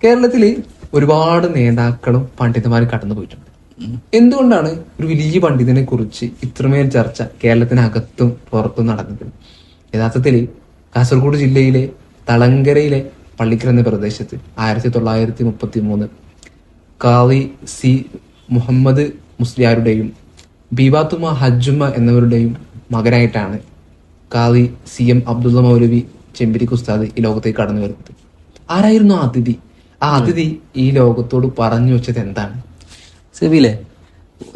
കേരളത്തില് ഒരുപാട് നേതാക്കളും പണ്ഡിതന്മാരും കടന്നു പോയിട്ടുണ്ട്. എന്തുകൊണ്ടാണ് ഒരു വലിയ പണ്ഡിതനെ കുറിച്ച് ഇത്രമേൽ ചർച്ച കേരളത്തിനകത്തും പുറത്തും നടന്നത്? യഥാർത്ഥത്തിൽ കാസർഗോഡ് ജില്ലയിലെ തളങ്കരയിലെ പള്ളിക്കൽ എന്ന പ്രദേശത്ത് 1933 കാളി സി മുഹമ്മദ് മുസ്ലിയാരുടെയും ബീബാത്തുമ ഹജ്ജുമ എന്നിവരുടെയും മകനായിട്ടാണ് കാളി CM അബ്ദുള്ള മൗലവി ചെമ്പിരിക്ക് ഉസ്താദ് ഈ ലോകത്തേക്ക് കടന്നു വരുന്നത്. ആരായിരുന്നു ആ അതിഥി? ആ അതിഥി ഈ ലോകത്തോട് പറഞ്ഞു വെച്ചത് എന്താണ്? സെബിലെ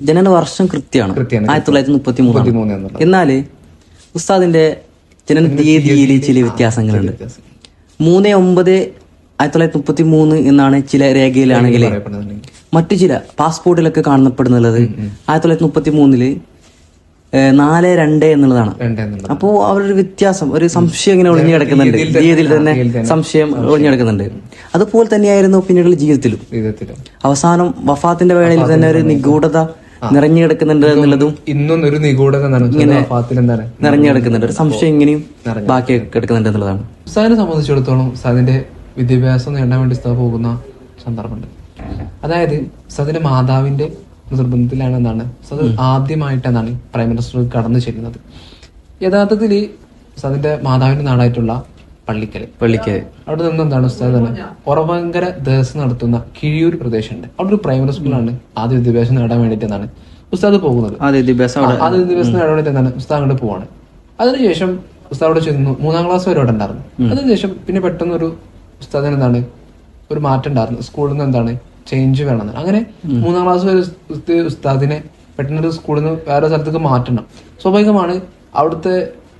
ജനന വർഷം കൃത്യമാണ് 1933. എന്നാല് ഉസ്താദിന്റെ ജനന തീയതിയിൽ ചില വ്യത്യാസങ്ങളുണ്ട്. 3/9/1933 എന്നാണ് ചില രേഖയിലാണെങ്കിൽ മറ്റു ചില പാസ്പോർട്ടിലൊക്കെ കാണപ്പെടുന്നുള്ളത് 1933 4/2 എന്നുള്ളതാണ്. അപ്പോ അവരൊരു വ്യത്യാസം, ഒരു സംശയം ഇങ്ങനെ ഒളിഞ്ഞു കിടക്കുന്നുണ്ട്. ജീവിതത്തിൽ തന്നെ സംശയം ഒളിഞ്ഞു കിടക്കുന്നുണ്ട്. അതുപോലെ തന്നെയായിരുന്നു പിന്നീടുള്ള ജീവിതത്തിലും. അവസാനം വഫാത്തിന്റെ വേളയിൽ തന്നെ ഒരു നിഗൂഢത നിറഞ്ഞു കിടക്കുന്നുണ്ട് എന്നുള്ളതും ഇന്നും ഒരു നിഗൂഢത ഇങ്ങനെ നിറഞ്ഞു കിടക്കുന്നുണ്ട്. ഒരു സംശയം ഇങ്ങനെയും ബാക്കി കിടക്കുന്നുണ്ട് എന്നുള്ളതാണ്. ഉസ്താദിനെ സംബന്ധിച്ചിടത്തോളം ഉസ്താദിന്റെ വിദ്യാഭ്യാസം നേടാൻ വേണ്ടി ഉസ്താദ് പോകുന്ന സന്ദർഭമുണ്ട്. അതായത് ഉസ്താദിന്റെ മാതാവിന്റെ നിർബന്ധത്തിലാണെന്നാണ് ഉസ്താദ് ആദ്യമായിട്ടെന്നാണ് പ്രൈമറി സ്കൂളിൽ കടന്നു ചെല്ലുന്നത്. യഥാർത്ഥത്തിൽ ഉസ്താദിന്റെ മാതാവിന്റെ നാടായിട്ടുള്ള പള്ളിക്കൽ അവിടെ നിന്ന് എന്താണ് ഉസ്താദ് ഉറവങ്കര ദേവസ്വം നടത്തുന്ന കിഴിയൂർ പ്രദേശമുണ്ട്. അവിടെ ഒരു പ്രൈമറി സ്കൂളിലാണ് ആദ്യ വിദ്യാഭ്യാസം നേടാൻ വേണ്ടിയിട്ടാണ് ഉസ്താദ് പോകുന്നത്. ആദ്യ വിദ്യാഭ്യാസം നേടാൻ വേണ്ടിയിട്ട് എന്താണ് ഉസ്താദ് അങ്ങോട്ട് പോവാണ്. അതിനുശേഷം ഉസ്താദ് അവിടെ ചെന്നു. 3ാം ക്ലാസ് വരെ അവിടെ ഉണ്ടായിരുന്നു. അതിനുശേഷം പിന്നെ പെട്ടെന്ന് ഒരു ഉസ്താദിന് എന്താണ് ഒരു മാറ്റം ഉണ്ടായിരുന്നു. സ്കൂളിൽ നിന്ന് എന്താണ് ചേഞ്ച് വേണം. അങ്ങനെ 3ാം ക്ലാസ് വരെ ഉസ്താദിനെ പെട്ടെന്നൊരു സ്കൂളിൽ നിന്ന് വേറെ സ്ഥലത്തേക്ക് മാറ്റണം. സ്വാഭാവികമാണ്. അവിടുത്തെ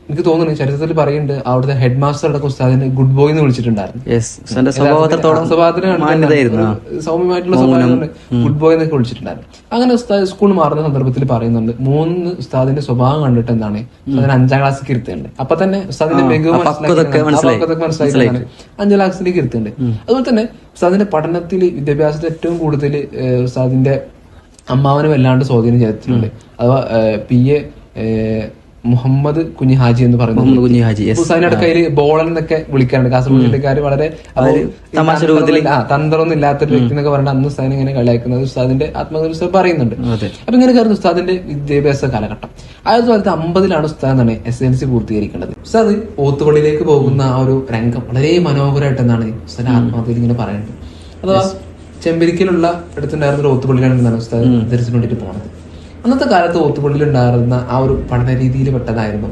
എനിക്ക് തോന്നുന്നു ചരിത്രത്തിൽ പറയുന്നുണ്ട് അവിടുത്തെ ഹെഡ് മാസ്റ്റർ അടക്കം ഉസ്താദിനെ ഗുഡ് ബോയ് എന്ന് വിളിച്ചിട്ടുണ്ടായിരുന്നു. സൗമ്യമായിട്ടുള്ള സ്വഭാവം ഗുഡ് ബോയ് എന്നൊക്കെ വിളിച്ചിട്ടുണ്ടായിരുന്നു. അങ്ങനെ ഉസ്താദ് സ്കൂൾ മാറുന്ന സന്ദർഭത്തിൽ പറയുന്നുണ്ട് 3 ഉസ്താദിന്റെ സ്വഭാവം കണ്ടിട്ട് എന്താണ് ഉസ്താദിനെ 5ാം ക്ലാസ്സിലേക്ക് ഇരുത്തുന്നുണ്ട്. അപ്പൊ തന്നെ ഉസ്താദിന്റെ മികവ് മനസ്സിലാക്കിയിട്ടാണ് 5ാം ക്ലാസ്സിലേക്ക് ഇരുത്തുന്നുണ്ട്. അതുപോലെ തന്നെ ഉസ്താദിന്റെ പഠനത്തിൽ വിദ്യാഭ്യാസത്തിൽ ഏറ്റവും കൂടുതൽ ഉസ്താദിന്റെ അമ്മാവനെ വല്ലാണ്ട് സ്വാധീനം ചെയ്തിട്ടുണ്ട്. അഥവാ PA മുഹമ്മദ് കുഞ്ഞി ഹാജി എന്ന് പറയുന്നത് ഉസ്താദിന്റെ കയ്യിൽ ബോളൻ എന്നൊക്കെ വിളിക്കാറുണ്ട്. കാസർഗോഡ് ജില്ലക്കാർ വളരെ തന്ത്രമൊന്നും ഇല്ലാത്തൊരു വ്യക്തി എന്നൊക്കെ പറഞ്ഞിട്ട് അന്ന് ഉസ്താദിനെ ഇങ്ങനെ കളിയാക്കുന്നത് ഉസ്താദിന്റെ ആത്മവിശ്വാസം പറയുന്നുണ്ട്. അപ്പൊ ഇങ്ങനെ കയറുന്ന ഉസ്താദിന്റെ വിദ്യാഭ്യാസ കാലഘട്ടം 1950 ഉസ്താദാണ് SLC പൂർത്തീകരിക്കേണ്ടത്. ഉസ്താദ് ഓത്തുപള്ളിയിലേക്ക് പോകുന്ന ആ ഒരു രംഗം വളരെ മനോഹരമായിട്ട് എന്നാണ് ഉസ്താദിന്റെ ആത്മഹത്യയിൽ ഇങ്ങനെ പറയുന്നത്. അഥവാ ചെമ്പരിക്കലുള്ള അടുത്തുണ്ടായിരുന്ന ഒരു ഓത്തുപള്ളിയിലാണ് എന്താണ് ഉസ്താദ് ധരിച്ചു വേണ്ടിട്ട് പോകുന്നത്. അന്നത്തെ കാലത്ത് ഓത്തുപള്ളിയിൽ ഉണ്ടായിരുന്ന ആ ഒരു പഠന രീതിയിൽ പെട്ടതായിരുന്നു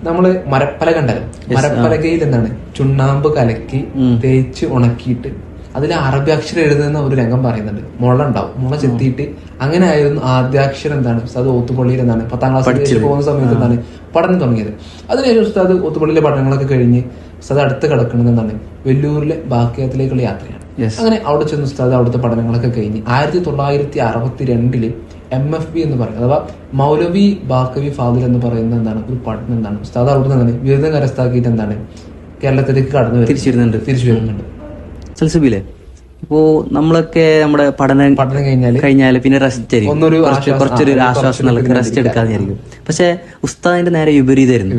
നമ്മള് മരപ്പലക ഉണ്ടല്ലോ, മരപ്പലകയിൽ എന്താണ് ചുണ്ണാമ്പ് കലക്കി തേച്ച് ഉണക്കിയിട്ട് അതിൽ അറബി അക്ഷരം എഴുതുന്ന ഒരു രംഗം പറയുന്നുണ്ട്. മുള ഉണ്ടാവും, മുള ചെത്തിയിട്ട് അങ്ങനെ ആയിരുന്നു ആദ്യാക്ഷരം എന്താണ് ഉസ്താദ് ഓത്തുപള്ളിയിൽ എന്താണ് 10ാം ക്ലാസ്സിൽ പോകുന്ന സമയത്ത് എന്താണ് പഠനം തുടങ്ങിയത്. അതിനുശേഷം ഉസ്താദ് ഓത്തുപള്ളിയിലെ പഠനങ്ങളൊക്കെ കഴിഞ്ഞ് ഉസ്താദ് അടുത്ത് കിടക്കുന്നത് എന്താണ് വെല്ലൂരിലെ ബാക്കിയത്തിലേക്കുള്ള യാത്രയാണ്. അങ്ങനെ അവിടെ ചെന്ന് ഉസ്താദ് അവിടുത്തെ പഠനങ്ങളൊക്കെ കഴിഞ്ഞ് 1962 MFB എന്ന് പറയുന്നത് അഥവാ മൗലവി ബാക്കവി ഫാദിൽ എന്ന് പറയുന്ന എന്താണ് ഒരു പഠനം എന്താണ് ഉസ്താദ് അവിടെ നിന്ന് ബിരുദം കരസ്ഥമാക്കിയിട്ട് എന്താണ് കേരളത്തിലേക്ക് തിരിച്ചു വരുന്നുണ്ട്. ഇപ്പോ നമ്മളൊക്കെ നമ്മുടെ പഠനം കഴിഞ്ഞാല് പിന്നെ റെസ്റ്റ് ആയിരിക്കും, കുറച്ചൊരു ആശ്വാസം റെസ്റ്റ് എടുക്കാതെയായിരിക്കും. പക്ഷെ ഉസ്താദിന്റെ നേരെ വിപരീതമായിരുന്നു.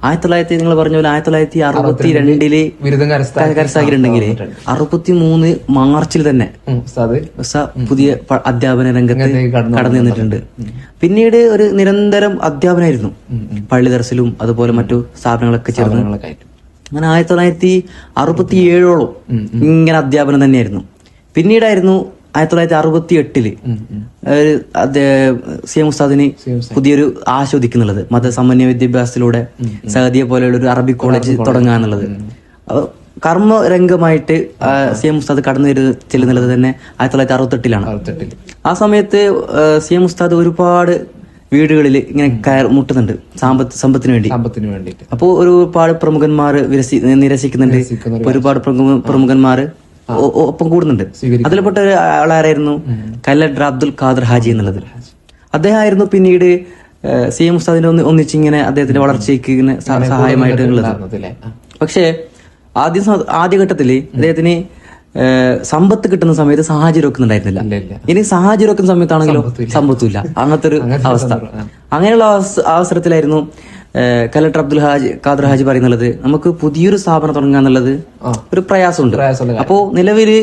1900 നിങ്ങൾ പറഞ്ഞ പോലെ 1962 കരസ്ഥമാക്കിയിട്ടുണ്ടെങ്കിൽ 63 മാർച്ചിൽ തന്നെ പുതിയ അധ്യാപന രംഗത്ത് കടന്നു നിന്നിട്ടുണ്ട്. പിന്നീട് ഒരു നിരന്തരം അധ്യാപനമായിരുന്നു പള്ളി ദർസിലും അതുപോലെ മറ്റു സ്ഥാപനങ്ങളൊക്കെ ചേർന്ന്. അങ്ങനെ 1967 ഇങ്ങനെ അധ്യാപനം തന്നെയായിരുന്നു. പിന്നീടായിരുന്നു 1968 CM ഉസ്താദിന് പുതിയൊരു ആസ്വദിക്കുന്നുള്ളത് മതസമന്വയ വിദ്യാഭ്യാസത്തിലൂടെ സഹദിയെ പോലെയുള്ള ഒരു അറബിക് കോളേജ് തുടങ്ങാന്നുള്ളത്. കർമ്മരംഗമായിട്ട് CM ഉസ്താദ് കടന്നു ചെല്ലുന്നുള്ളത് തന്നെ 1968 ആ സമയത്ത് CM ഉസ്താദ് ഒരുപാട് വീടുകളിൽ ഇങ്ങനെ മുട്ടുന്നുണ്ട് സമ്പത്തിന് വേണ്ടി. അപ്പോ ഒരുപാട് പ്രമുഖന്മാർ നിരസിക്കുന്നുണ്ട്, ഒരുപാട് പ്രമുഖന്മാര് ഒപ്പം കൂടുന്നുണ്ട്. അതിൽപ്പെട്ട ഒരാളായിരുന്നു കല്ലഡ്ര അബ്ദുൽ ഖാദർ ഹാജി എന്നുള്ളത്. അദ്ദേഹമായിരുന്നു പിന്നീട് CM ഉസ്താദിനെ ഒന്നിച്ചിങ്ങനെ അദ്ദേഹത്തിന്റെ വളർച്ചയ്ക്ക് ഇങ്ങനെ സഹായമായിട്ടുള്ളത്. പക്ഷേ ആദ്യഘട്ടത്തില് അദ്ദേഹത്തിന് സമ്പത്ത് കിട്ടുന്ന സമയത്ത് സാഹചര്യം വെക്കുന്നുണ്ടായിരുന്നില്ല. ഇനി സാഹചര്യം വെക്കുന്ന സമയത്താണെങ്കിലോ സമ്പത്തുമില്ല. അങ്ങനത്തെ ഒരു അവസ്ഥ. അങ്ങനെയുള്ള അവസരത്തിലായിരുന്നു കലക്ടർ ഖാദർ ഹാജി പറയുന്നുള്ളത് നമുക്ക് പുതിയൊരു സ്ഥാപനം തുടങ്ങുക എന്നുള്ളത് ഒരു പ്രയാസമുണ്ട്. അപ്പോ നിലവില്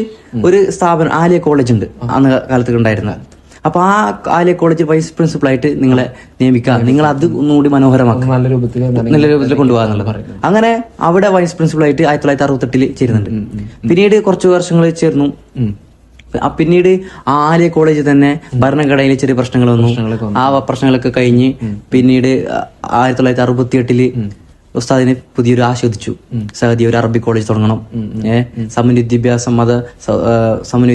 ഒരു സ്ഥാപനം ആലിയ കോളേജ് ഉണ്ട് അന്ന് കാലത്ത് ഉണ്ടായിരുന്നത്. അപ്പൊ ആ ആലിയ കോളേജ് വൈസ് പ്രിൻസിപ്പൾ ആയിട്ട് നിങ്ങളെ നിയമിക്കാം, നിങ്ങൾ അത് ഒന്നുകൂടി മനോഹരമാക്കാം, നല്ല രൂപത്തിൽ കൊണ്ടുപോകാന്നുള്ളത്. അങ്ങനെ അവിടെ വൈസ് പ്രിൻസിപ്പൾ ആയിട്ട് 1968 ചേരുന്നുണ്ട്. പിന്നീട് കുറച്ചു വർഷങ്ങൾ ചേർന്നു. പിന്നീട് ആലിയ കോളേജ് തന്നെ ഭരണഘടനയിലെ ചെറിയ പ്രശ്നങ്ങൾ വന്നു. ആ പ്രശ്നങ്ങളൊക്കെ കഴിഞ്ഞ് പിന്നീട് 1968 ഉസ്താദിനെ പുതിയൊരു ആസ്വദിച്ചു. സഹദി ഒരു അറബി കോളേജ് തുടങ്ങണം, സമന്വയ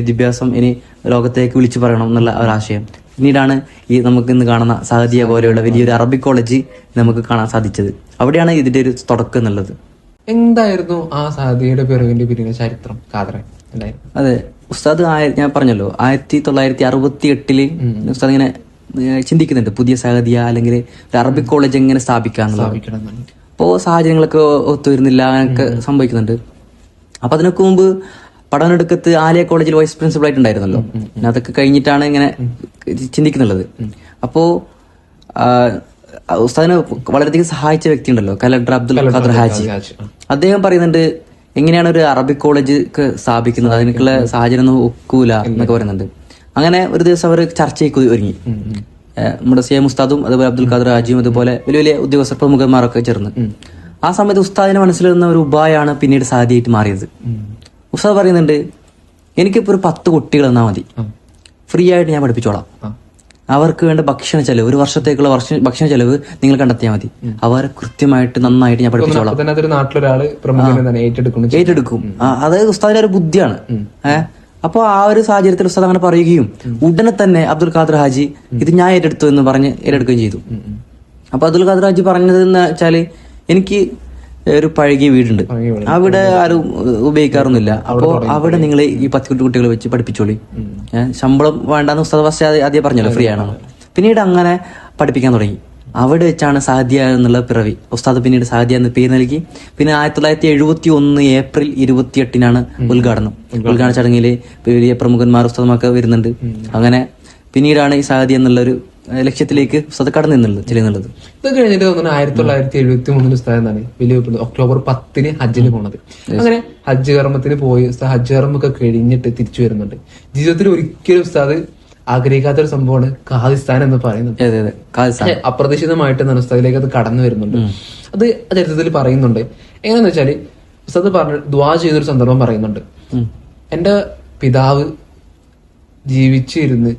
വിദ്യാഭ്യാസം ഇനി ലോകത്തേക്ക് വിളിച്ചു പറയണം എന്നുള്ള ഒരാശയം. പിന്നീടാണ് ഈ നമുക്ക് ഇന്ന് കാണുന്ന സഹദിയ പോലെയുള്ള വലിയൊരു അറബി കോളേജ് നമുക്ക് കാണാൻ സാധിച്ചത്. അവിടെയാണ് ഇതിന്റെ ഒരു തുടക്കം എന്നുള്ളത്. എന്തായിരുന്നു ആ സഹദിയുടെ പിറകിന്റെ പിന്നിലെ ചരിത്രം? അതെ, ഉസ്താദ് ഞാൻ പറഞ്ഞല്ലോ 1968 ഉസ്താദ് ഇങ്ങനെ ചിന്തിക്കുന്നുണ്ട് പുതിയ സഹദിയ അല്ലെങ്കിൽ ഒരു അറബിക് കോളേജ് എങ്ങനെ സ്ഥാപിക്കാന്നുള്ളത്. അപ്പോ സാഹചര്യങ്ങളൊക്കെ ഒത്തുവരുന്നില്ല, അങ്ങനെയൊക്കെ സംഭവിക്കുന്നുണ്ട്. അപ്പൊ അതിനൊക്കെ മുമ്പ് പഠനമെടുക്കത്ത് ആലിയ കോളേജിൽ വൈസ് പ്രിൻസിപ്പൾ ആയിട്ടുണ്ടായിരുന്നല്ലോ. അതൊക്കെ കഴിഞ്ഞിട്ടാണ് ഇങ്ങനെ ചിന്തിക്കുന്നുള്ളത്. അപ്പോ ഉസ്താദിനെ വളരെയധികം സഹായിച്ച വ്യക്തി ഉണ്ടല്ലോ, കലക്ടർ അബ്ദുൽ ഖാദർ ഹാജി. അദ്ദേഹം പറയുന്നുണ്ട് എങ്ങനെയാണ് ഒരു അറബിക് കോളേജ് സ്ഥാപിക്കുന്നത്, അതിനുള്ള സാഹചര്യം ഒന്നും ഒക്കൂല എന്നൊക്കെ പറയുന്നുണ്ട്. അങ്ങനെ ഒരു ദിവസം അവർ ചർച്ചയ്ക്ക് ഒരുങ്ങി. നമ്മുടെ CM ഉസ്താദും അതുപോലെ അബ്ദുൽ ഖാദർ ഹാജിയും അതുപോലെ വലിയ വലിയ ഉദ്യോഗസ്ഥർ പ്രമുഖന്മാരൊക്കെ ചേർന്ന്. ആ സമയത്ത് ഉസ്താദിന് മനസ്സിൽ വരുന്ന ഒരു ഉപായാണ് പിന്നീട് സാധ്യമായിട്ട് മാറിയത്. ഉസ്താദ് പറയുന്നുണ്ട് എനിക്കിപ്പോ ഒരു 10 കുട്ടികൾ തന്നാൽ മതി, ഫ്രീ ആയിട്ട് ഞാൻ പഠിപ്പിച്ചോളാം. അവർക്ക് വേണ്ട ഭക്ഷണ ചെലവ്, ഒരു വർഷത്തേക്കുള്ള ഭക്ഷണ ചെലവ് നിങ്ങൾ കണ്ടെത്തിയാൽ മതി, അവരെ കൃത്യമായിട്ട് നന്നായിട്ട് ഞാൻ പഠിപ്പിച്ചോളാം. ഏറ്റെടുക്കും. അതായത് ഉസ്താദിന്റെ ഒരു ബുദ്ധിയാണ്. അപ്പൊ ആ ഒരു സാഹചര്യത്തിൽ ഉസ്താദ് അങ്ങനെ പറയുകയും ഉടനെ തന്നെ അബ്ദുൽ ഖാദർ ഹാജി ഇത് ഞാൻ ഏറ്റെടുത്തു എന്ന് പറഞ്ഞ് ഏറ്റെടുക്കുകയും ചെയ്തു. അപ്പൊ അബ്ദുൽ ഖാദർ ഹാജി പറഞ്ഞത് എന്ന് വെച്ചാല് എനിക്ക് ഒരു പഴകിയ വീടുണ്ട്, അവിടെ ആരും ഉപയോഗിക്കാറൊന്നുമില്ല. അപ്പോ അവിടെ നിങ്ങൾ ഈ 10 കുട്ടികളെ വെച്ച് പഠിപ്പിച്ചോളി, ശമ്പളം വേണ്ടെന്ന് ഉസ്താദ് ഫസ്റ്റ് ആദ്യം പറഞ്ഞല്ലോ, ഫ്രീ ആണെന്ന്. പിന്നീട് അങ്ങനെ പഠിപ്പിക്കാൻ തുടങ്ങി. അവിടെ വെച്ചാണ് സാദിയ എന്നുള്ള പിറവി. ഉസ്താദ് പിന്നീട് സാദിയ എന്ന് പേര് നൽകി. പിന്നെ 1971 ഏപ്രിൽ 28 ഉദ്ഘാടന ചടങ്ങില് വലിയ പ്രമുഖന്മാർ ഉസ്താദുമാർക്ക് വരുന്നുണ്ട്. അങ്ങനെ പിന്നീടാണ് ഈ സാദിയ എന്നുള്ളൊരു ലക്ഷ്യത്തിലേക്ക് ഉസ്താദ് കടന്നു ചെല്ലുന്നുള്ളത്. ഇത് കഴിഞ്ഞിട്ട് തോന്നുന്നു 1973 ഉസ്താദ് എന്നാണ് വലിയ ഒക്ടോബർ 10 ഹജ്ജിന് പോണത്. അങ്ങനെ ഹജ്ജ് കർമ്മത്തിന് പോയി ഹജ്ജ് കർമ്മൊക്കെ കഴിഞ്ഞിട്ട് തിരിച്ചു വരുന്നുണ്ട്. ജീവിതത്തിൽ ഒരിക്കലും ഉസ്താദ് ആഗ്രഹിക്കാത്തൊരു സംഭവമാണ് ഖാദിസ്ഥാൻ എന്ന് പറയുന്നത്. അപ്രതീക്ഷിതമായിട്ട് ഉസ്താദിലേക്ക് അത് കടന്നു വരുന്നുണ്ട്. അത് ചരിത്രത്തിൽ പറയുന്നുണ്ട്. എങ്ങനെയാന്ന് വെച്ചാല് ഉസ്താദ് ദുആ ചെയ്തൊരു സന്ദർഭം പറയുന്നുണ്ട്. എന്റെ പിതാവ് ജീവിച്ചിരുന്ന്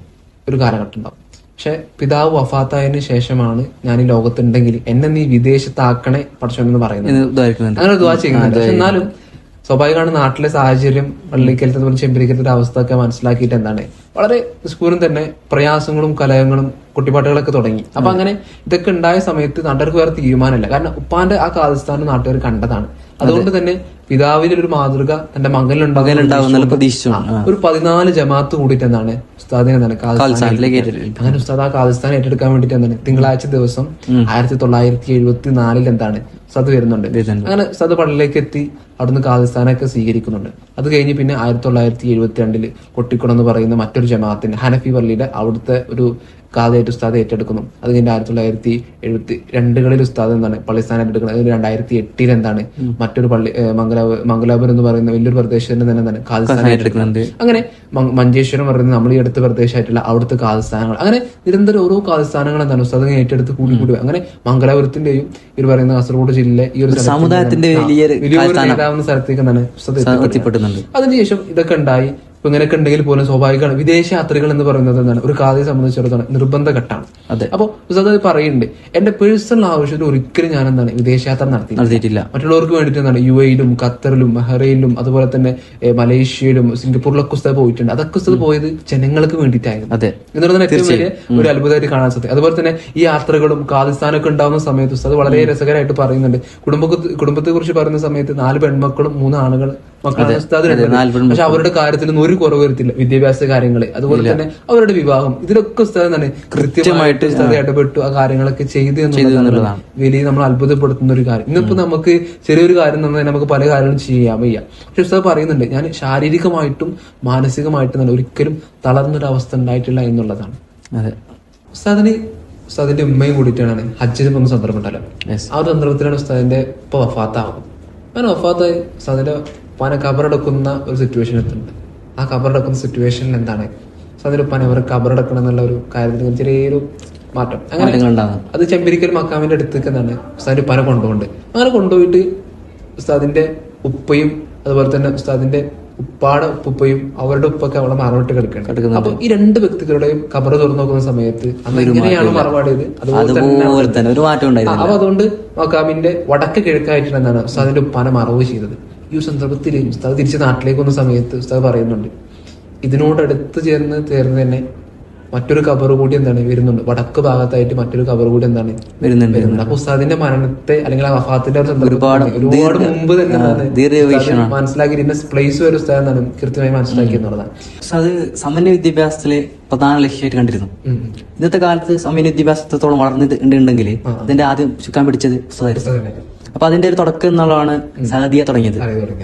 ഒരു കാലഘട്ടം ഉണ്ടാവും, പക്ഷെ പിതാവ് വഫാത്തായതിനു ശേഷമാണ് ഞാൻ ഈ ലോകത്തുണ്ടെങ്കിൽ എന്നെ നീ വിദേശത്താക്കണേ പഠിച്ചോന്ന് പറയുന്നത്. അങ്ങനെ ദുആ ചെയ്യുന്നുണ്ട്. പക്ഷെ എന്നാലും സ്വാഭാവികമാണ് നാട്ടിലെ സാഹചര്യം, പള്ളിക്കലത്തെ പോലെ ചെമ്പിരിക്കലത്തെ അവസ്ഥ ഒക്കെ മനസ്സിലാക്കിയിട്ട് എന്താണ് വളരെ സ്കൂളിൽ തന്നെ പ്രയാസങ്ങളും കലഹങ്ങളും കുട്ടിപ്പാട്ടുകളൊക്കെ തുടങ്ങി. അപ്പൊ അങ്ങനെ ഇതൊക്കെ ഉണ്ടായ സമയത്ത് നാട്ടുകാർക്ക് വേറെ തീരുമാനമല്ല. കാരണം ഉപ്പാന്റെ ആ ഖാദിസ്ഥാൻ നാട്ടുകാർ കണ്ടതാണ്. അതുകൊണ്ട് തന്നെ പിതാവിന്റെ ഒരു മാതൃക തന്റെ മകനിലുണ്ടാകുന്ന പ്രതീക്ഷിച്ചു ഒരു 14 ജമാഅത്ത് കൂടിയിട്ട് എന്താണ് ഉസ്താദിനെ എന്താണ് അങ്ങനെ ഉസ്താദ് ആ ഖാദിസ്ഥാൻ ഏറ്റെടുക്കാൻ വേണ്ടിട്ട് എന്താണ് തിങ്കളാഴ്ച ദിവസം 1974 എന്താണ് ഉസ്താദ് വരുന്നുണ്ട്. അങ്ങനെ ഉസ്താദ് പള്ളിയിലേക്ക് എത്തി അവിടുന്ന് ഖാദിസ്ഥാനൊക്കെ സ്വീകരിക്കുന്നുണ്ട്. അത് കഴിഞ്ഞ് പിന്നെ 1972 കൊട്ടിക്കുളം എന്ന് പറയുന്ന മറ്റൊരു ജമാഅത്തിന്റെ ഹനഫി പള്ളിയുടെ അവിടുത്തെ ഒരു ഖാദിയായിട്ട് ഉസ്താദ് ഏറ്റെടുക്കുന്നു. അത് കഴിഞ്ഞ് 1972 ഉസ്താദ് എന്താണ് പള്ളിസ്ഥാനം ഏറ്റെടുക്കുന്നത്. 2008 എന്താണ് മറ്റൊരു പള്ളി മംഗലാപുരം എന്ന് പറയുന്ന വലിയൊരു പ്രദേശത്തിന്റെ തന്നെ എന്താണ് ഖാദിസ്ഥാനം ഏറ്റെടുക്കുന്നുണ്ട്. അങ്ങനെ മഞ്ചേശ്വരം പറയുന്നത് നമ്മൾ ഈ അടുത്ത പ്രദേശമായിട്ടുള്ള അവിടുത്തെ ഖാദിസ്ഥാനങ്ങൾ, അങ്ങനെ നിരന്തരം ഓരോ ഖാദിസ്ഥാനങ്ങൾ എന്താണ് ഉസ്താദ് ഏറ്റെടുത്ത് കൂടി അങ്ങനെ മംഗലാപുരത്തിന്റെയും ഈ പറയുന്ന കാസർഗോഡ് ജില്ലയിലെ ഈ ഒരു സമുദായത്തിന്റെ നേതാവുന്ന സ്ഥലത്തേക്ക് എന്താണ് ഉസ്താദ്. അതിനുശേഷം ഇതൊക്കെ ഉണ്ടായി. ഇപ്പൊ ഇങ്ങനെയൊക്കെ ഉണ്ടെങ്കിൽ പോലും സ്വാഭാവികമാണ് വിദേശ യാത്രകൾ എന്ന് പറയുന്നത് എന്താണ് ഒരു ഖാദിയെ സംബന്ധിച്ചിടത്തോളം നിർബന്ധ ഘട്ടമാണ്. അപ്പൊ ഉസ്താദ് പറയുന്നുണ്ട് എന്റെ പേഴ്സണൽ ആവശ്യത്തിൽ ഒരിക്കലും ഞാൻ എന്താണ് വിദേശയാത്ര നടത്തിയിട്ടില്ല. മറ്റുള്ളവർക്ക് വേണ്ടിയിട്ട് എന്താണ് UAE-ലും ഖത്തറിലും ബഹ്റൈനിലും അതുപോലെ തന്നെ മലേഷ്യയിലും സിംഗപ്പൂരിലൊക്കെ ഉസ്താദ് പോയിട്ടുണ്ട്. അതൊക്കെ ഉസ്താദ് പോയത് ജനങ്ങൾക്ക് വേണ്ടിയിട്ടായിരുന്നു എന്നുള്ളതാണ് ഏറ്റവും വലിയ ഒരു അത്ഭുതമായിട്ട് കാണാൻ സാധിക്കും. അതുപോലെ തന്നെ ഈ യാത്രകളും ഖാദിസ്ഥാനൊക്കെ ഉണ്ടാവുന്ന സമയത്ത് ഉസ്താദ് വളരെ രസകരമായിട്ട് പറയുന്നുണ്ട്. കുടുംബത്തെ കുറിച്ച് പറയുന്ന സമയത്ത് 4 പെൺമക്കളും 3 ആണുകൾ മക്കളാണ് ഉസ്താദ്. പക്ഷെ അവരുടെ കാര്യത്തിൽ ഒരു കുറവ് വരുത്തില്ല. വിദ്യാഭ്യാസ കാര്യങ്ങള് അതുപോലെ തന്നെ അവരുടെ വിവാഹം ഇതിലൊക്കെ ഉസ്താദ് തന്നെ കൃത്യമായിട്ട് ഉസ്താദ് ഇടപെട്ടു ആ കാര്യങ്ങളൊക്കെ ചെയ്തു എന്നുള്ളതാണ് വലിയ നമ്മൾ അത്ഭുതപ്പെടുത്തുന്ന ഒരു കാര്യം. ഇന്നിപ്പോ നമുക്ക് ചെറിയൊരു കാര്യം തന്നെ നമുക്ക് പല കാര്യങ്ങളും ചെയ്യാൻ വയ്യ. പക്ഷെ ഉസ്താദ് പറയുന്നുണ്ട് ഞാൻ ശാരീരികമായിട്ടും മാനസികമായിട്ടും തന്നെ ഒരിക്കലും തളർന്നൊരു അവസ്ഥ ഉണ്ടായിട്ടില്ല എന്നുള്ളതാണ്. ഉസ്താദിന് ഉസ്താദിന്റെ ഉമ്മയും കൂടിയിട്ടാണ് ഹജ്ജിന് പോകുന്ന സന്ദർഭം ഉണ്ടല്ലോ. ആ ഒരു സന്ദർഭത്തിലാണ് ഉസ്താദിന്റെ ഇപ്പൊ വഫാത്താവുന്നത്. അങ്ങനെ വഫാത്തായി ഉസ്താദിന്റെ ഉപ്പാനെ കബറടക്കുന്ന ഒരു സിറ്റുവേഷൻ എത്തുന്നുണ്ട്. ആ കബറടക്കുന്ന സിറ്റുവേഷനിൽ എന്താണ് ഉസ്താദിന്റെ ഉപ്പാനെ അവർ കബറടക്കണം എന്നുള്ള ഒരു കാര്യത്തിൽ ചെറിയൊരു മാറ്റം. അങ്ങനെ അത് ചെമ്പിരിക്കൽ മക്കാമിന്റെ അടുത്തേക്ക് എന്താണ് ഉസ്താദിന്റെ ഉപ്പാനെ കൊണ്ടുപോകുന്നുണ്ട്. അങ്ങനെ കൊണ്ടുപോയിട്ട് ഉസ്താദിന്റെ ഉപ്പയും അതുപോലെ തന്നെ ഉസ്താദിന്റെ ഉപ്പാടെ ഉപ്പയും അവരുടെ ഉപ്പൊക്കെ അവളെ മറവിട്ട് കിടക്കുകയാണ്. അപ്പൊ ഈ രണ്ട് വ്യക്തികളുടെയും കബറ് തുറന്നു നോക്കുന്ന സമയത്ത് എങ്ങനെയാണ് മറവാടിയത് അതുപോലെ തന്നെ ഒരു മാറ്റം ഉണ്ടായിരുന്നു. അപ്പൊ അതുകൊണ്ട് മക്കാമിന്റെ വടക്ക് കിഴക്കായിട്ടാണ് എന്താണ് ഉസ്താദിന്റെ ഉപ്പാനെ മറവ് ചെയ്തത്. ഈ ഒരു സന്ദർഭത്തിൽ ഉസ്താദ് തിരിച്ച് നാട്ടിലേക്ക് വന്ന സമയത്ത് ഉസ്താദ് പറയുന്നുണ്ട്, ഇതിനോടടുത്ത് ചേർന്ന് തന്നെ മറ്റൊരു കബർ കൂടി എന്താണ് വരുന്നുണ്ട്. വടക്ക് ഭാഗത്തായിട്ട് മറ്റൊരു കബർ കൂടി എന്താണ് വരുന്നുണ്ട്. അപ്പൊ ഉസ്താദിന്റെ മരണത്തെ അല്ലെങ്കിൽ ആ വഫാത്തിന്റെ ഒരുപാട് മുമ്പ് തന്നെ മനസ്സിലാക്കിയിരുന്ന പ്ലേസ് വരെ ഉസ്താദ് എന്താണ് കൃത്യമായി മനസ്സിലാക്കി എന്നുള്ളതാണ്. അത് സാമാന്യ വിദ്യാഭ്യാസത്തില് പ്രധാന ലക്ഷ്യമായിട്ട് കണ്ടിരുന്നു. ഇന്നത്തെ കാലത്ത് സാമാന്യ വിദ്യാഭ്യാസത്തോളം വളർന്നിട്ടുണ്ടെങ്കിൽ അതിന്റെ ആദ്യം ചുക്കാൻ പിടിച്ചത് ഉസ്താദായിരുന്നു. അപ്പൊ അതിന്റെ ഒരു തുടക്കം എന്നുള്ളതാണ് സഹദിയ തുടങ്ങിയത്.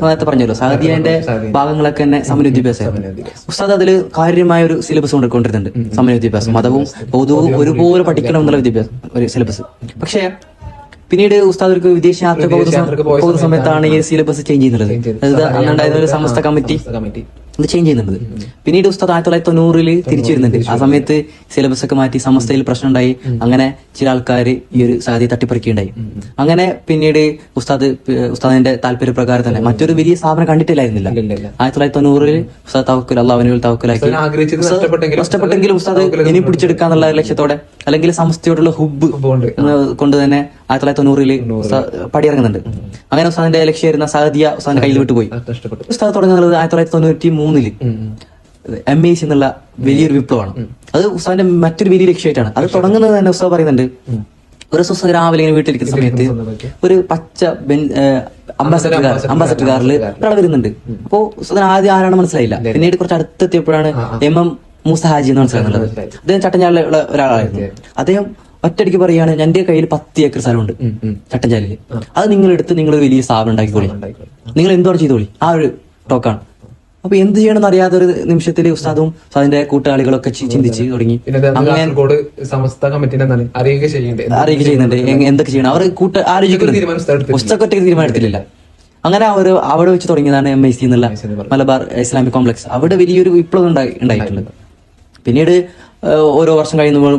നേരത്തെ പറഞ്ഞല്ലോ, സഹദിയന്റെ ഭാഗങ്ങളൊക്കെ തന്നെ സാമാന്യ വിദ്യാഭ്യാസമായിരുന്നു. ഉസ്താദ് അതിൽ കാര്യമായ ഒരു സിലബസ് കൊണ്ടുവരുന്നുണ്ട്. സാമാന്യ വിദ്യാഭ്യാസം, മതവും ബൗദ്ധവും ഒരുപോലെ പഠിക്കണം എന്നുള്ള വിദ്യാഭ്യാസം ഒരു സിലബസ്. പക്ഷേ പിന്നീട് ഉസ്താദ് ഒരു വിദേശ യാത്ര പോകുന്ന സമയത്താണ് ഈ സിലബസ് ചേഞ്ച് ചെയ്യുന്നത്. അതായത് അന്നുണ്ടായിരുന്ന ഒരു സമസ്ത കമ്മിറ്റി അത് ചേഞ്ച് ചെയ്യുന്നുണ്ട്. പിന്നീട് ഉസ്താദ് 1990 തിരിച്ചു വരുന്നുണ്ട്. ആ സമയത്ത് സിലബസ് ഒക്കെ മാറ്റി സമസ്തയിൽ പ്രശ്നം ഉണ്ടായി. അങ്ങനെ ചില ആൾക്കാർ ഈ ഒരു സാധ്യത തട്ടിപ്പറിക്കുകയുണ്ടായി. അങ്ങനെ പിന്നീട് ഉസ്താദിന്റെ താല്പര്യപ്രകാരം തന്നെ മറ്റൊരു വലിയ സ്ഥാപനം കണ്ടിട്ടില്ലായിരുന്നില്ല. 1990 ഉസ്താദ് തവക്കുൽ അള്ളാഹുവിനുൽ തവക്കുലാക്കി നഷ്ടപ്പെട്ടെങ്കിലും ഉസ്താദ് ഇനി പിടിച്ചെടുക്കാന്നുള്ള ലക്ഷ്യത്തോടെ അല്ലെങ്കിൽ സമസ്തയോടുള്ള ഹുബ് കൊണ്ട് തന്നെ 1990 പടിയിറങ്ങുന്നുണ്ട്. അങ്ങനെ ഉസ്താദിന്റെ ലക്ഷ്യമായിരുന്ന സഹദിയ ഉസ്താദിന്റെ കയ്യിൽ വിട്ടുപോയി. ഉസ്താദ് തുടങ്ങുന്നത് 1993 MAC എന്നുള്ള വലിയൊരു വിപ്ലവമാണ്. അത് ഉസ്താദിന്റെ മറ്റൊരു വലിയ ലക്ഷ്യമായിട്ടാണ്. അത് തുടങ്ങുന്നത് തന്നെ ഉസ്താദ് പറയുന്നുണ്ട്, ഒരു ദിവസം രാവിലെ ഇങ്ങനെ വീട്ടിലിരിക്കുന്ന സമയത്ത് ഒരു പച്ച അംബാസഡർ കാറിൽ ഒരാൾ വരുന്നുണ്ട്. അപ്പോ ഉസ്താദിന് ആദ്യം ആരാണ് മനസ്സിലായില്ല. പിന്നീട് കുറച്ച് അടുത്തെത്തിയപ്പോഴാണ് MM മൂസ ഹാജി എന്ന് മനസ്സിലാകുന്നത്. അദ്ദേഹം ചട്ടഞ്ചാലിലുള്ള ഒരാളായിരുന്നു. അദ്ദേഹം ഒറ്റയടിക്ക് പറയുകയാണ്, എന്റെ കയ്യിൽ 10 ഏക്കർ സ്ഥലമുണ്ട് ചട്ടഞ്ചാലില്, അത് നിങ്ങളെടുത്ത് നിങ്ങൾ വലിയ സ്ഥാപനം ഉണ്ടാക്കിക്കോളി, നിങ്ങൾ എന്താണ് ചെയ്തോളി. ആ ഒരു ടോക്കാണ്. അപ്പൊ എന്ത് ചെയ്യണമെന്ന് അറിയാത്ത ഒരു നിമിഷത്തിൽ ഉസ്താദും ഉസ്താദിന്റെ കൂട്ടാളികളൊക്കെ ചിന്തിച്ച് തുടങ്ങി. അറിയുക ചെയ്യുന്നുണ്ട് എന്തൊക്കെ ചെയ്യണം. അവർ ആലോചിക്കുന്നുണ്ട്. പുസ്തകം ഒറ്റയ്ക്ക് തീരുമാനത്തിലില്ല. അങ്ങനെ അവിടെ വെച്ച് തുടങ്ങിയതാണ് MIC എന്നുള്ള മലബാർ ഇസ്ലാമിക് കോംപ്ലക്സ്. അവിടെ വലിയൊരു വിപ്ലവം ഉണ്ടായിട്ടുണ്ട്. പിന്നീട് ഓരോ വർഷം കഴിയുമ്പോൾ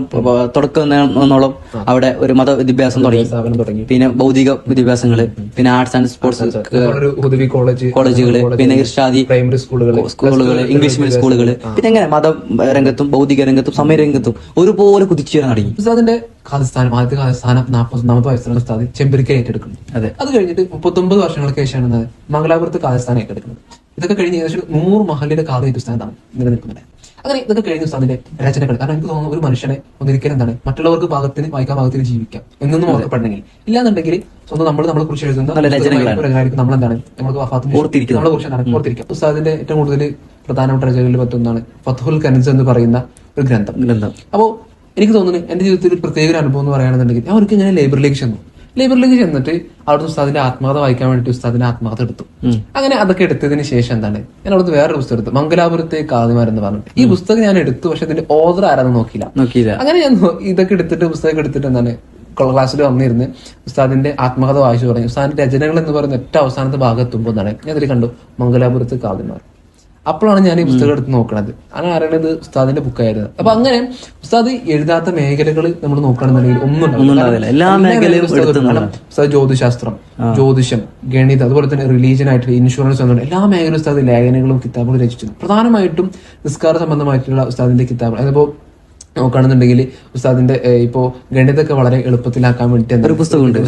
തുടക്കം എന്നോളം അവിടെ ഒരു മത വിദ്യാഭ്യാസം തുടങ്ങി. പിന്നെ ഭൗതിക വിദ്യാഭ്യാസങ്ങള്, പിന്നെ ആർട്സ് ആൻഡ് സ്പോർട്സ് കോളേജുകള്, പിന്നെ ഇർഷാദി പ്രൈമറി സ്കൂളുകള്, ഇംഗ്ലീഷ് മീഡിയം സ്കൂളുകള്, പിന്നെ എങ്ങനെ മത രംഗത്തും ഭൗതിക രംഗത്തും സമയരംഗത്തും ഒരുപോലെ കുതിച്ചു വരാൻ തുടങ്ങി. ഉസ്താദിന്റെ ഖാദിസ്ഥാനം, ആദ്യത്തെ ഖാദിസ്ഥാനം 40 വയസ്സിലാണ് ഉസ്താദ് ചെമ്പരിക്ക ഏറ്റെടുക്കുന്നത്. അതെ, അത് കഴിഞ്ഞിട്ട് 39 വർഷങ്ങൾക്ക് ശേഷമാണ് മംഗലാപുരത്ത് ഖാദിസ്ഥാനം ഏറ്റെടുക്കുന്നത്. ഇതൊക്കെ കഴിഞ്ഞ് ഏകദേശം 100 മഹലിന്റെ ഖാദി ഉസ്താദാണ് നിലനിൽക്കുന്നത്. അങ്ങനെ ഇതൊക്കെ കഴിഞ്ഞ ഉസ്താദിന്റെ രചനകൾ, കാരണം എനിക്ക് തോന്നുന്നു ഒരു മനുഷ്യനെ ഒന്നിരിക്കലും എന്താണ് മറ്റുള്ളവർക്ക് വായിക്കാൻ പാകത്തിന് ജീവിക്കാം എന്നൊന്നും ഓർക്കപ്പെടണമെങ്കിൽ, ഇല്ലാന്നുണ്ടെങ്കിൽ സ്വന്തം നമ്മളെ കുറിച്ച് എഴുതുന്ന നമ്മളെന്താണ് നമുക്ക് വഫാത്തിന് നമ്മളെ കുറിച്ച് ഓർത്തിരിക്കാം. ഉസ്താദിന്റെ ഏറ്റവും കൂടുതൽ പ്രധാനപ്പെട്ട രചനകളിൽ മറ്റൊന്നാണ് ഫത്ഹുൽ കൻസ് എന്ന് പറയുന്ന ഒരു ഗ്രന്ഥം. അപ്പോ എനിക്ക് തോന്നുന്നു എന്റെ ജീവിതത്തിൽ പ്രത്യേക ഒരു അനുഭവം എന്ന് പറയുകയാണെന്നുണ്ടെങ്കിൽ ഞാൻ ഒരിക്കലും ഞാൻ ലൈബ്രറിയിലേക്ക് ചെന്നിട്ട് അവിടുത്തെ ഉസ്താദിന്റെ ആത്മകഥ വായിക്കാൻ വേണ്ടിട്ട് ഉസ്താദിന്റെ ആത്മകഥ എടുത്തു. അങ്ങനെ അതൊക്കെ എടുത്തതിന് ശേഷം എന്താണ് ഞാൻ അവിടുത്തെ വേറൊരു പുസ്തകം എടുത്തു, മംഗലാപുരത്തെ കാദിമാരെന്ന് പറഞ്ഞിട്ട്. ഈ പുസ്തകം ഞാൻ എടുത്തു, പക്ഷെ ഇതിന്റെ ഓദർ ആരാന്ന് നോക്കിയില്ല. അങ്ങനെ ഞാൻ ഇതൊക്കെ എടുത്തിട്ട് പുസ്തകം എടുത്തിട്ട് എന്താണ് ക്ലാസ്സിൽ വന്നിരുന്ന് ഉസ്താദിന്റെ ആത്മകഥ വായിച്ചു തുടങ്ങി. ഉസ്താദിന്റെ രചനകൾ എന്ന് പറയുന്ന ഏറ്റവും അവസാനത്തെ ഭാഗത്തുമ്പോൾ എന്താണ് ഞാൻ ഇതിൽ കണ്ടു മംഗലാപുരത്തെ കാദിമാർ. അപ്പോഴാണ് ഞാൻ ഈ പുസ്തകം എടുത്ത് നോക്കണത്. അങ്ങനെ അറിയണത് ഉസ്താദിന്റെ ബുക്കായിരുന്നു. അപ്പൊ അങ്ങനെ ഉസ്താദ് എഴുതാത്ത മേഖലകൾ നമ്മൾ നോക്കണമെന്നുണ്ടെങ്കിൽ ഒന്നും എല്ലാ മേഖലയും ഉസ്താദ് ജ്യോതിശാസ്ത്രം, ജ്യോതിഷം, ഗണിതം, അതുപോലെ തന്നെ റിലീജിയൻ ആയിട്ട് ഇൻഷുറൻസ് എന്നുണ്ട് എല്ലാ മേഖലയും ഉസ്താദ് ലേഖനങ്ങളും കിതാബുകളും രചിച്ചിട്ടുണ്ട്. പ്രധാനമായിട്ടും നിസ്കാര സംബന്ധമായിട്ടുള്ള ഉസ്താദിന്റെ കിതാബ്. അതിപ്പോ നോക്കുകയാണെന്നുണ്ടെങ്കിൽ ഉസ്താദിന്റെ ഇപ്പോ ഗണിതൊക്കെ വളരെ എളുപ്പത്തിലാക്കാൻ വേണ്ടി ഒരു പുസ്തകമുണ്ട്,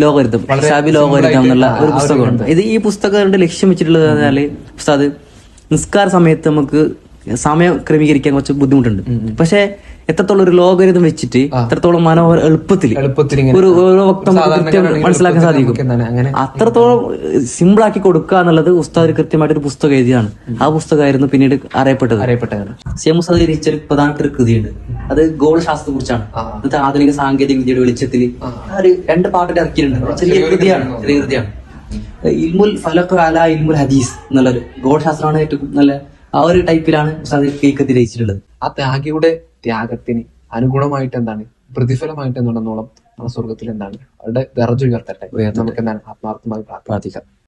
ലോകരിതം എന്നുള്ള ഒരു പുസ്തകമുണ്ട്. ഈ പുസ്തകത്തിന്റെ ലക്ഷ്യം വെച്ചിട്ടുള്ളത് പറഞ്ഞാല് ഉസ്താദ് നിസ്കാര സമയത്ത് നമുക്ക് സമയം ക്രമീകരിക്കാൻ കുറച്ച് ബുദ്ധിമുട്ടുണ്ട്. പക്ഷെ എത്രത്തോളം ഒരു ലോകരിതം വെച്ചിട്ട് എത്രത്തോളം മനോഹര എളുപ്പത്തിൽ ഒരു മനസ്സിലാക്കാൻ സാധിക്കും. അത്രത്തോളം സിമ്പിൾ ആക്കി കൊടുക്കുക എന്നുള്ളത് ഉസ്താദ് കൃത്യമായിട്ട് ഒരു പുസ്തകം എഴുതിയാണ്. ആ പുസ്തകമായിരുന്നു പിന്നീട് അറിയപ്പെട്ടത്. സി.എം. ഉസ്താദ് രചിച്ച ഒരു പ്രധാനപ്പെട്ട ഒരു കൃതിയുണ്ട്, അത് ഗോളശാസ്ത്രത്തെ കുറിച്ചാണ്. ഇന്നത്തെ ആധുനിക സാങ്കേതിക വിദ്യയുടെ വെളിച്ചത്തിൽ ഒരു 2 പാർട്ടിൽ ഇറക്കിയിട്ടുണ്ട്. ചെറിയ കൃതിയാണ്. ഇൽമുൽ ഫലഖ് അലാ ഇൽമുൽ ഹദീസ് എന്നുള്ളൊരു ഗോളശാസ്ത്രമാണ് ഏറ്റവും നല്ല ആ ഒരു ടൈപ്പിലാണ് ഉസ്താദ് ഈ കത്ത് രചിച്ചിട്ടുള്ളത്. ആ ത്യാഗിയുടെ ത്യാഗത്തിന് അനുഗുണമായിട്ട് എന്താണ്, പ്രതിഫലമായിട്ട് എന്താണെന്നോളം ആ സ്വർഗത്തിൽ എന്താണ് അവരുടെ ദർജ ഉയർത്തട്ടെ. നമുക്ക് എന്താണ് ആത്മാർത്ഥമായി പ്രാർത്ഥിക്കാം.